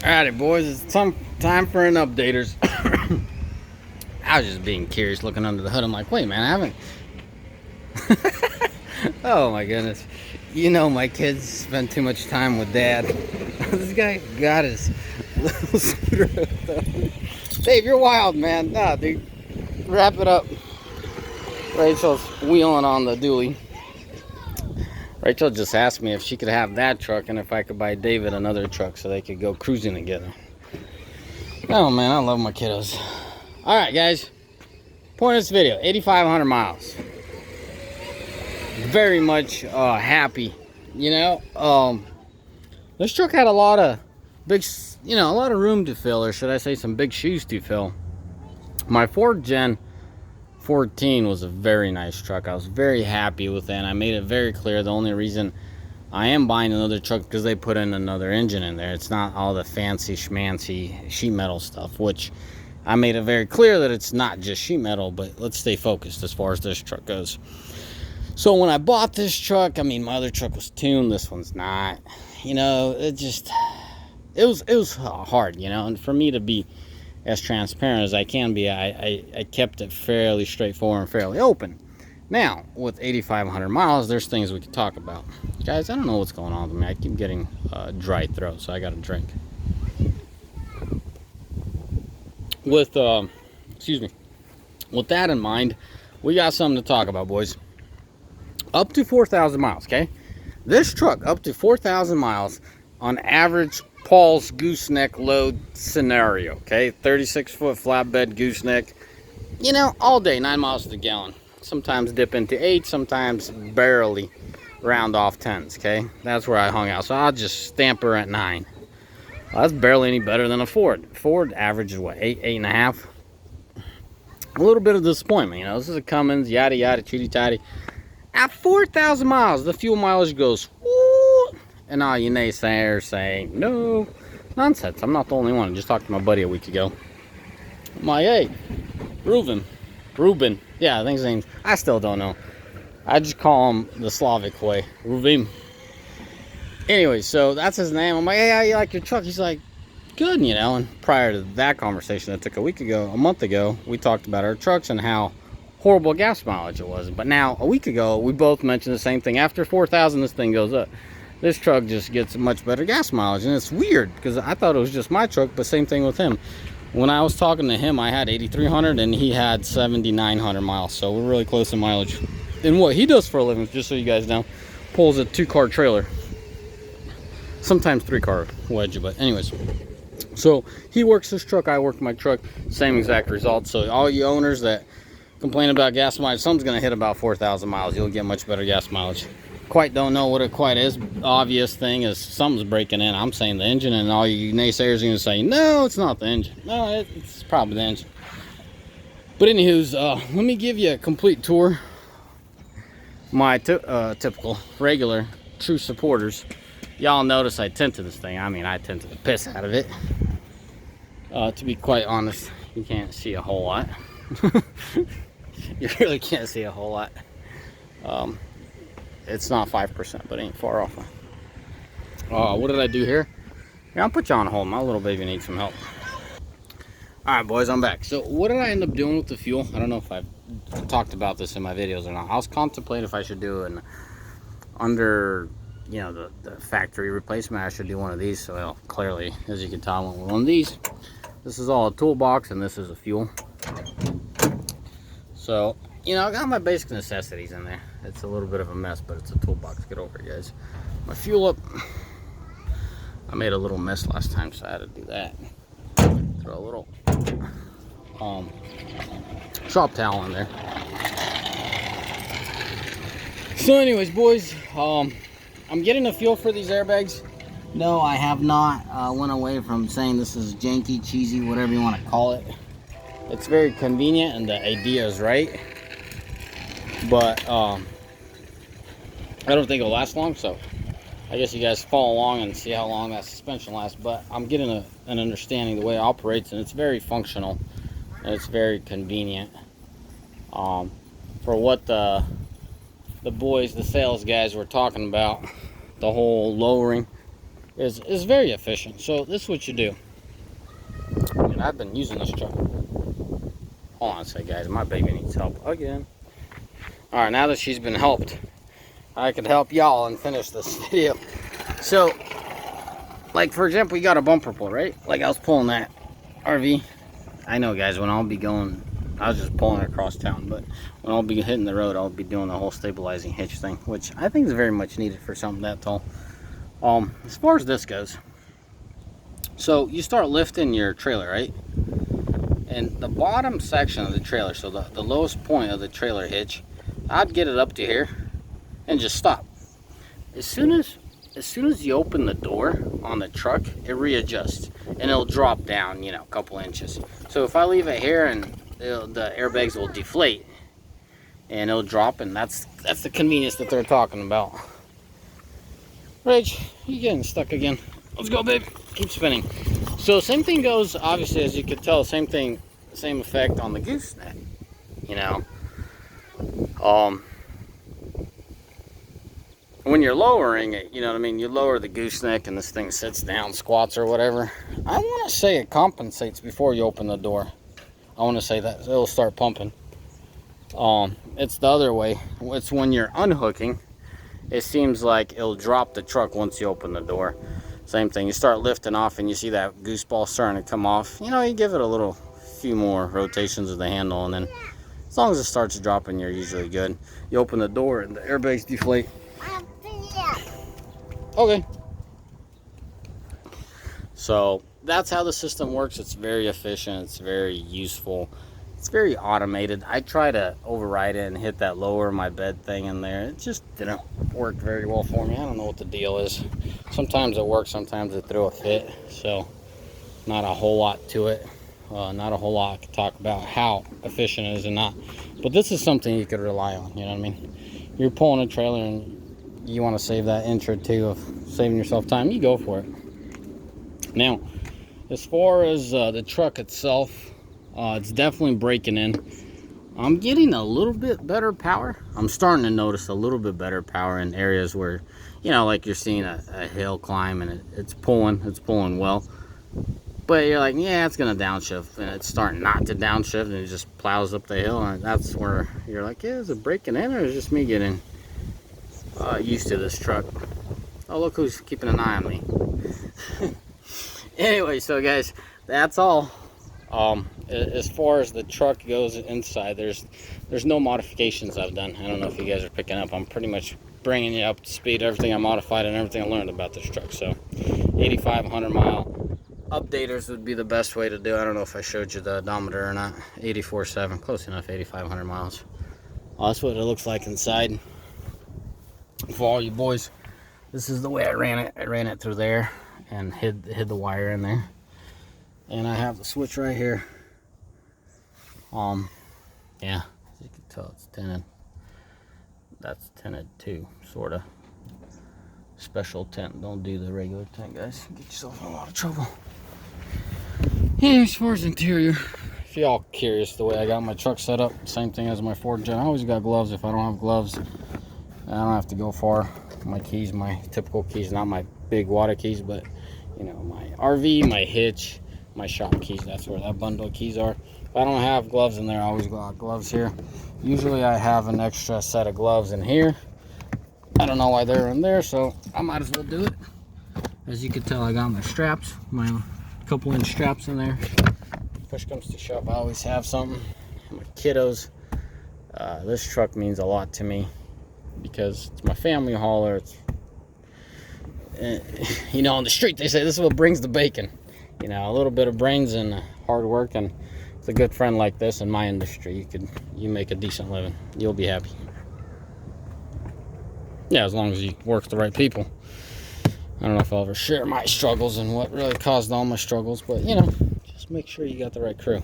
Alrighty, boys, it's time for an updaters. I was just being curious, looking under the hood. I'm like, wait, man, I haven't. Oh my goodness, my kids spend too much time with dad. This guy got his little scooter. Dave, you're wild, man. Nah, dude, wrap it up. Rachel's wheeling on the dually. Rachel just asked me if she could have that truck and if I could buy David another truck so they could go cruising together. Oh man, I love my kiddos. Alright guys, point of this video, 8,500 miles. Very much happy. This truck had a lot of big, a lot of room to fill, or should I say some big shoes to fill. My Ford Gen 14 was a very nice truck. I was very happy with it, and I made it very clear the only reason I am buying another truck because they put in another engine in there. It's not all the fancy schmancy sheet metal stuff, which I made it very clear that it's not just sheet metal, but let's stay focused as far as this truck goes. So when I bought this truck, I mean, my other truck was tuned, this one's not. It was hard, and for me to be as transparent as I can be, I kept it fairly straightforward and fairly open. Now, with 8,500 miles, there's things we could talk about. Guys, I don't know what's going on with me. I keep getting dry throat, so I got to drink. With that in mind, we got something to talk about, boys. Up to 4,000 miles, okay? This truck, up to 4,000 miles, on average Paul's gooseneck load scenario, okay? 36-foot flatbed gooseneck, all day, 9 miles to the gallon. Sometimes dip into 8, sometimes barely round off 10s, okay? That's where I hung out, so I'll just stamp her at 9. Well, that's barely any better than a Ford. Ford average is what, 8, 8.5? A little bit of disappointment, this is a Cummins, yada yada, chitty tatty. At 4,000 miles, the fuel mileage goes, woo, and all you naysayers saying, no, nonsense. I'm not the only one. I just talked to my buddy a week ago. I'm like, hey, Ruben, yeah, I think his name, I still don't know. I just call him the Slavic way, Ruben. Anyway, so that's his name. I'm like, hey, how you like your truck? He's like, good, and prior to that conversation that took a month ago, we talked about our trucks and how horrible gas mileage it was. But now, a week ago, we both mentioned the same thing. After 4,000, this thing goes up. This truck just gets much better gas mileage, and it's weird because I thought it was just my truck, but same thing with him. When I was talking to him, I had 8,300 and he had 7,900 miles, so we're really close in mileage. And what he does for a living, just so you guys know, pulls a 2-car trailer, sometimes 3-car wedge, but anyways. So he works his truck, I work my truck, same exact result. So all you owners that complain about gas mileage, something's going to hit about 4,000 miles. You'll get much better gas mileage. Quite don't know what it quite is. Obvious thing is something's breaking in. I'm saying the engine, and all you naysayers are going to say, no, it's not the engine. No, it's probably the engine. But anywho's, let me give you a complete tour. My typical, regular, true supporters. Y'all notice I tinted this thing. I mean, I tinted the piss out of it. To be quite honest, you can't see a whole lot. You really can't see a whole lot. It's not 5%, but it ain't far off. What did I do here? Yeah, I'll put you on hold. My little baby needs some help. Alright, boys, I'm back. So what did I end up doing with the fuel? I don't know if I've talked about this in my videos or not. I was contemplating if I should do an under, the factory replacement. I should do one of these. So, well, clearly, as you can tell, I went with one of these. This is all a toolbox, and this is a fuel. So, I got my basic necessities in there. It's a little bit of a mess, but it's a toolbox. Get over it, guys. My fuel up. I made a little mess last time, so I had to do that. Throw a little shop towel in there. So anyways, boys, I'm getting a feel for these airbags. No, I have not went away from saying this is janky, cheesy, whatever you want to call it. It's very convenient and the idea is right, but I don't think it'll last long, so I guess you guys follow along and see how long that suspension lasts. But I'm getting an understanding of the way it operates, and it's very functional and it's very convenient. For what the boys, the sales guys, were talking about, the whole lowering, is very efficient. So this is what you do. And I've been using this truck. Hold on a second, guys. My baby needs help again. All right, now that she's been helped, I could help y'all and finish this video. So, like for example, you got a bumper pull, right? Like I was pulling that RV. I know, guys, when I'll be going, I was just pulling it across town, but when I'll be hitting the road, I'll be doing the whole stabilizing hitch thing, which I think is very much needed for something that tall. As far as this goes, so you start lifting your trailer, right? And the bottom section of the trailer, so the lowest point of the trailer hitch, I'd get it up to here and just stop. As soon as you open the door on the truck, it readjusts and it'll drop down, you know, a couple inches. So if I leave it here, and the airbags will deflate and it'll drop, and that's the convenience that they're talking about. Rach, you getting stuck again? Let's go, babe. Keep spinning. So same thing goes, obviously, as you can tell, same thing, same effect on the gooseneck, you know. When you're lowering it, you know what I mean, you lower the gooseneck and this thing sits down, squats or whatever. I want to say it compensates before you open the door. I want to say that it'll start pumping. It's the other way. It's when you're unhooking, it seems like it'll drop the truck once you open the door. Same thing, you start lifting off and you see that goose ball starting to come off. You know, you give it a few more rotations of the handle, and then as long as it starts dropping, you're usually good. You open the door and the airbags deflate. Okay. So that's how the system works. It's very efficient. It's very useful. It's very automated. I try to override it and hit that lower my bed thing in there. It just didn't work very well for me. I don't know what the deal is. Sometimes it works, sometimes it throws a fit. So not a whole lot to it. Not a whole lot I could talk about how efficient it is and not. But this is something you could rely on, you know what I mean? You're pulling a trailer and you want to save that inch or two of saving yourself time, you go for it. Now, as far as the truck itself, it's definitely breaking in. I'm getting a little bit better power. I'm starting to notice a little bit better power in areas where, you know, like you're seeing a hill climb and it's pulling well. But you're like, yeah, it's gonna downshift, and it's starting not to downshift, and it just plows up the hill, and that's where you're like, yeah, is it breaking in, or is it just me getting used to this truck? Oh, look who's keeping an eye on me. Anyway, so guys, that's all. As far as the truck goes inside, there's no modifications I've done. I don't know if you guys are picking up. I'm pretty much bringing you up to speed, everything I modified and everything I learned about this truck. So 8,500 mile updaters would be the best way to do it. I don't know if I showed you the odometer or not. 84.7, close enough, 8,500 miles. That's what it looks like inside. For all you boys, this is the way I ran it. I ran it through there and hid the wire in there. And I have the switch right here. Yeah, as you can tell, it's tinted. That's tinted too, sorta. Special tint. Don't do the regular tint, guys. Get yourself in a lot of trouble. Yeah, as far as interior, if y'all curious the way I got my truck set up, same thing as my Ford Gen. I always got gloves. If I don't have gloves, I don't have to go far. My keys, my typical keys, not my big water keys, but you know, my RV, my hitch, my shop keys. That's where that bundle of keys are. If I don't have gloves in there, I always got gloves here. Usually I have an extra set of gloves in here. I don't know why they're in there, so I might as well do it. As you can tell, I got my straps, my couple inch straps in there. Push comes to shove, I always have something. My kiddos. This truck means a lot to me because it's my family hauler. It's, you know, on the street they say this is what brings the bacon. You know, a little bit of brains and hard work, and with a good friend like this in my industry, you make a decent living. You'll be happy. Yeah, as long as you work with the right people. I don't know if I'll ever share my struggles and what really caused all my struggles, but you know, just make sure you got the right crew.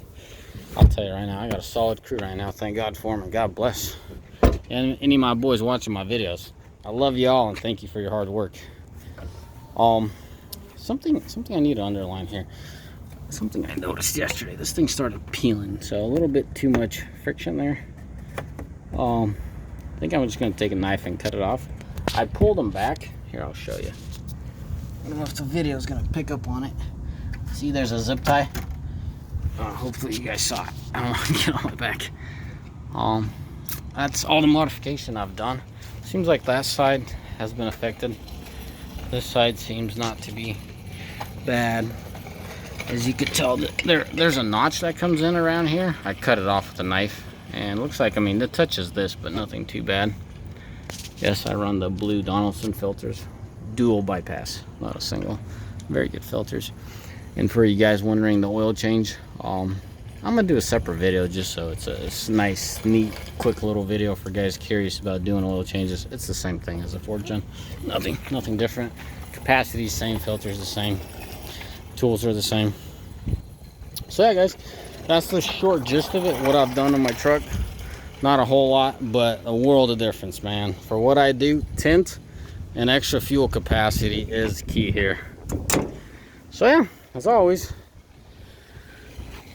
I'll tell you right now, I got a solid crew right now. Thank God for them, and God bless. And any of my boys watching my videos, I love you all and thank you for your hard work. Something I need to underline here. Something I noticed yesterday. This thing started peeling, so a little bit too much friction there. I think I'm just going to take a knife and cut it off. I pulled them back. Here, I'll show you. I don't know if the video is gonna pick up on it. See, there's a zip tie. Hopefully you guys saw it. I don't want to get on my back. That's all the modification I've done. Seems like that side has been affected. This side seems not to be bad. As you can tell, there's a notch that comes in around here. I cut it off with a knife, and it looks like, I mean, it touches this, but nothing too bad. Yes, I run the blue Donaldson filters, dual bypass, not a single. Very good filters. And for you guys wondering the oil change, I'm gonna do a separate video just so it's a nice, neat, quick little video for guys curious about doing oil changes. It's the same thing as a 4th gen. Nothing different. Capacity same, filters the same, tools are the same. So yeah, guys, that's the short gist of it. What I've done on my truck, not a whole lot, but a world of difference, man. For what I do, tint and extra fuel capacity is key here. So yeah, as always,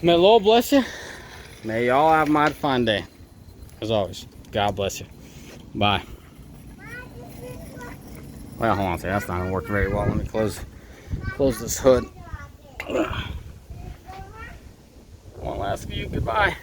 may the Lord bless you. May y'all have a mighty fine day. As always, God bless you. Bye. Well, hold on a second. That's not going to work very well. Let me close this hood. One last view. Goodbye.